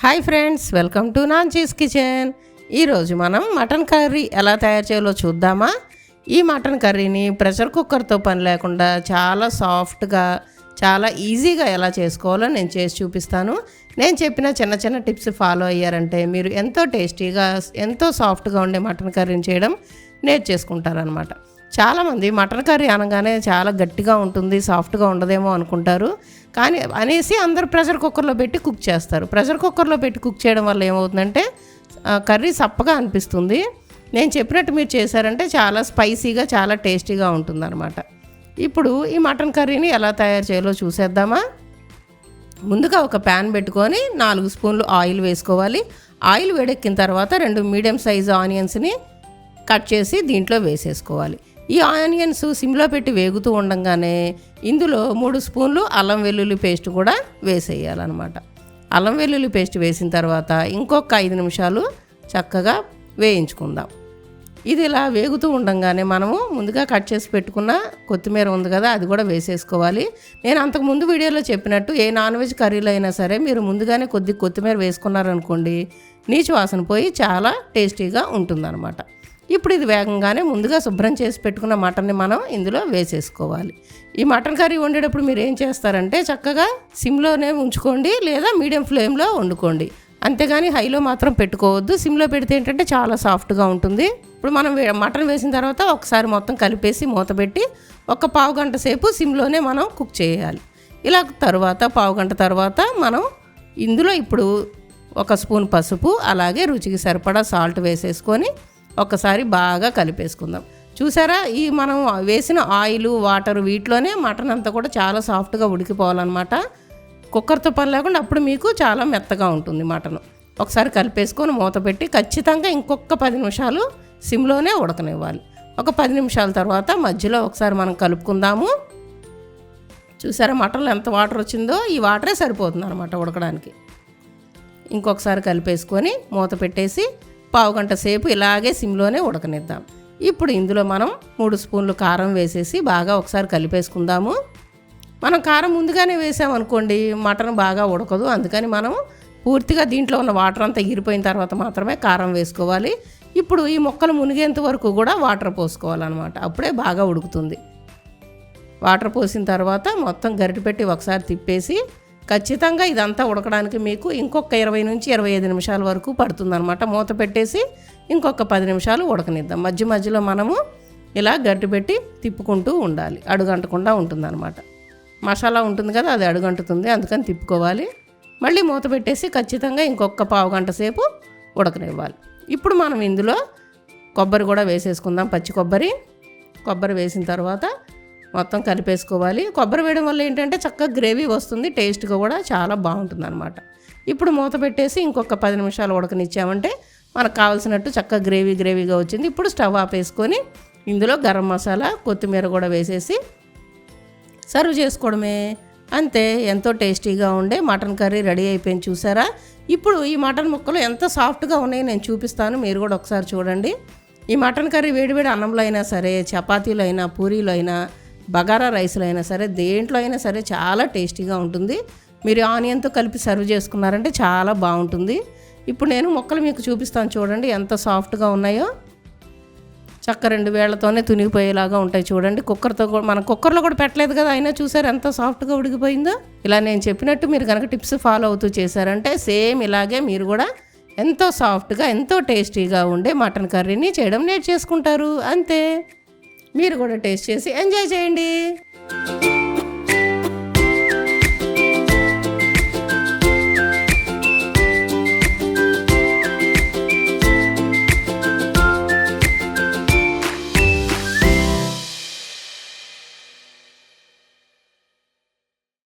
Hi friends, welcome to Nanchi's kitchen. ఈరోజు మనం mutton curry ఎలా తయారు చేయాలో చూద్దామా. ఈ మటన్ కర్రీని ప్రెషర్ కుక్కర్తో పని లేకుండా చాలా సాఫ్ట్గా, చాలా ఈజీగా ఎలా చేసుకోవాలో నేను చేసి చూపిస్తాను. నేను చెప్పిన చిన్న చిన్న టిప్స్ ఫాలో అయ్యారంటే మీరు ఎంతో టేస్టీగా, ఎంతో సాఫ్ట్గా ఉండే మటన్ కర్రీని చేయడం నేర్చేసుకుంటారనమాట. చాలామంది మటన్ కర్రీ అనగానే చాలా గట్టిగా ఉంటుంది, సాఫ్ట్గా ఉండదేమో అనుకుంటారు. కానీ అనేసి అందరూ ప్రెషర్ కుక్కర్లో పెట్టి కుక్ చేస్తారు. ప్రెషర్ కుక్కర్లో పెట్టి కుక్ చేయడం వల్ల ఏమవుతుందంటే కర్రీ సప్పగా అనిపిస్తుంది. నేను చెప్పినట్టు మీరు చేశారంటే చాలా స్పైసీగా, చాలా టేస్టీగా ఉంటుందన్నమాట. ఇప్పుడు ఈ మటన్ కర్రీని ఎలా తయారు చేయాలో చూసేద్దామా. ముందుగా ఒక ప్యాన్ పెట్టుకొని 4 స్పూన్లు ఆయిల్ వేసుకోవాలి. ఆయిల్ వేడెక్కిన తర్వాత 2 మీడియం సైజు ఆనియన్స్ని కట్ చేసి దీంట్లో వేసేసుకోవాలి. ఈ ఆనియన్స్ సిమ్లో పెట్టి వేగుతూ ఉండగానే ఇందులో 3 స్పూన్లు అల్లం వెల్లుల్లి పేస్ట్ కూడా వేసేయాలన్నమాట. అల్లం వెల్లుల్లి పేస్ట్ వేసిన తర్వాత ఇంకొక 5 నిమిషాలు చక్కగా వేయించుకుందాం. ఇది ఇలా వేగుతూ ఉండగానే మనము ముందుగా కట్ చేసి పెట్టుకున్న కొత్తిమీర ఉంది కదా, అది కూడా వేసేసుకోవాలి. నేను అంతకు ముందు వీడియోలో చెప్పినట్టు ఏ నాన్ వెజ్ కర్రీలో అయినా సరే మీరు ముందుగానే కొత్తిమీర వేసుకున్నారనుకోండి, నీచు వాసన పోయి చాలా టేస్టీగా ఉంటుందన్నమాట. ఇప్పుడు ఇది వేగంగానే ముందుగా శుభ్రం చేసి పెట్టుకున్న మటన్ని మనం ఇందులో వేసేసుకోవాలి. ఈ మటన్ కర్రీ వండేటప్పుడు మీరు ఏం చేస్తారంటే చక్కగా సిమ్లోనే ఉంచుకోండి, లేదా మీడియం ఫ్లేమ్లో వండుకోండి. అంతేగాని హైలో మాత్రం పెట్టుకోవద్దు. సిమ్లో పెడితే ఏంటంటే చాలా సాఫ్ట్గా ఉంటుంది. ఇప్పుడు మనం మటన్ వేసిన తర్వాత ఒకసారి మొత్తం కలిపేసి మూత పెట్టి ఒక పావు గంట సేపు సిమ్లోనే మనం కుక్ చేయాలి. ఇలా పావు గంట తర్వాత మనం ఇందులో ఇప్పుడు 1 స్పూన్ పసుపు, అలాగే రుచికి సరిపడా సాల్ట్ వేసేసుకొని ఒకసారి బాగా కలిపేసుకుందాం. చూసారా, ఈ మనం వేసిన ఆయిల్, వాటర్ వీటిలోనే మటన్ అంతా కూడా చాలా సాఫ్ట్గా ఉడికిపోవాలన్నమాట. కుక్కర్తో పని లేకుండా అప్పుడు మీకు చాలా మెత్తగా ఉంటుంది మటన్. ఒకసారి కలిపేసుకొని మూత పెట్టి ఖచ్చితంగా ఇంకొక 10 నిమిషాలు సిమ్లోనే ఉడకనివ్వాలి. ఒక 10 నిమిషాల తర్వాత మధ్యలో ఒకసారి మనం కలుపుకుందాము. చూసారా మటన్లో ఎంత వాటర్ వచ్చిందో, ఈ వాటరే సరిపోతుంది అనమాట ఉడకడానికి. ఇంకొకసారి కలిపేసుకొని మూత పెట్టేసి పావు గంట సేపు ఇలాగే సిమ్లోనే ఉడకనిద్దాం. ఇప్పుడు ఇందులో మనం 3 స్పూన్లు కారం వేసేసి బాగా ఒకసారి కలిపేసుకుందాము. మనం కారం ముందుగానే వేసామనుకోండి మటన్ బాగా ఉడకదు. అందుకని మనం పూర్తిగా దీంట్లో ఉన్న వాటర్ అంతా ఎగిరిపోయిన తర్వాత మాత్రమే కారం వేసుకోవాలి. ఇప్పుడు ఈ ముక్కలు మునిగేంత వరకు కూడా వాటర్ పోసుకోవాలన్నమాట. అప్పుడే బాగా ఉడుకుతుంది. వాటర్ పోసిన తర్వాత మొత్తం గరిటె పెట్టి ఒకసారి తిప్పేసి ఖచ్చితంగా ఇదంతా ఉడకడానికి మీకు ఇంకొక 20 నుంచి 25 నిమిషాల వరకు పడుతుందన్నమాట. మూత పెట్టేసి ఇంకొక 10 నిమిషాలు ఉడకనిద్దాం. మధ్యలో మనము ఇలా గరిటె పెట్టి తిప్పుకుంటూ ఉండాలి. అడుగంటకుండా ఉంటుందన్నమాట. మసాలా ఉంటుంది కదా, అది అడుగంటుతుంది, అందుకని తిప్పుకోవాలి. మళ్ళీ మూత పెట్టేసి ఖచ్చితంగా ఇంకొక పావు గంట సేపు ఉడకనివ్వాలి. ఇప్పుడు మనం ఇందులో కొబ్బరి కూడా వేసేసుకుందాం. పచ్చి కొబ్బరి వేసిన తర్వాత మొత్తం కలిపేసుకోవాలి. కొబ్బరి వేయడం వల్ల ఏంటంటే చక్కగా గ్రేవీ వస్తుంది, టేస్ట్గా కూడా చాలా బాగుంటుంది అనమాట. ఇప్పుడు మూత పెట్టేసి ఇంకొక 10 నిమిషాలు ఉడకనిచ్చామంటే మనకు కావాల్సినట్టు చక్కగా గ్రేవీగా వచ్చింది. ఇప్పుడు స్టవ్ ఆపేసుకొని ఇందులో గరం మసాలా, కొత్తిమీర కూడా వేసేసి సర్వ్ చేసుకోవడమే. అంతే, ఎంతో టేస్టీగా ఉండే మటన్ కర్రీ రెడీ అయిపోయింది. చూసారా, ఇప్పుడు ఈ మటన్ ముక్కలు ఎంత సాఫ్ట్గా ఉన్నాయో నేను చూపిస్తాను, మీరు కూడా ఒకసారి చూడండి. ఈ మటన్ కర్రీ వేడివేడి అన్నంలో అయినా సరే, చపాతీలో అయినా, పూరీలో అయినా, బగారా రైస్లో అయినా సరే, దేంట్లో అయినా సరే చాలా టేస్టీగా ఉంటుంది. మీరు ఆనియన్తో కలిపి సర్వ్ చేసుకున్నారంటే చాలా బాగుంటుంది. ఇప్పుడు నేను ముక్కలు మీకు చూపిస్తాను, చూడండి ఎంత సాఫ్ట్గా ఉన్నాయో. చక్క 2 వేళ్లతోనే తునిగిపోయేలాగా ఉంటాయి చూడండి. మనం కుక్కర్లో కూడా పెట్టలేదు కదా, అయినా చూసారు ఎంత సాఫ్ట్గా ఉడికిపోయిందో. ఇలా నేను చెప్పినట్టు మీరు కనుక టిప్స్ ఫాలో అవుతూ చేశారంటే సేమ్ ఇలాగే మీరు కూడా ఎంతో సాఫ్ట్గా, ఎంతో టేస్టీగా ఉండే మటన్ కర్రీని చేయడం నేర్చేసుకుంటారు. అంతే, మీరు కూడా టేస్ట్ చేసి ఎంజాయ్ చేయండి.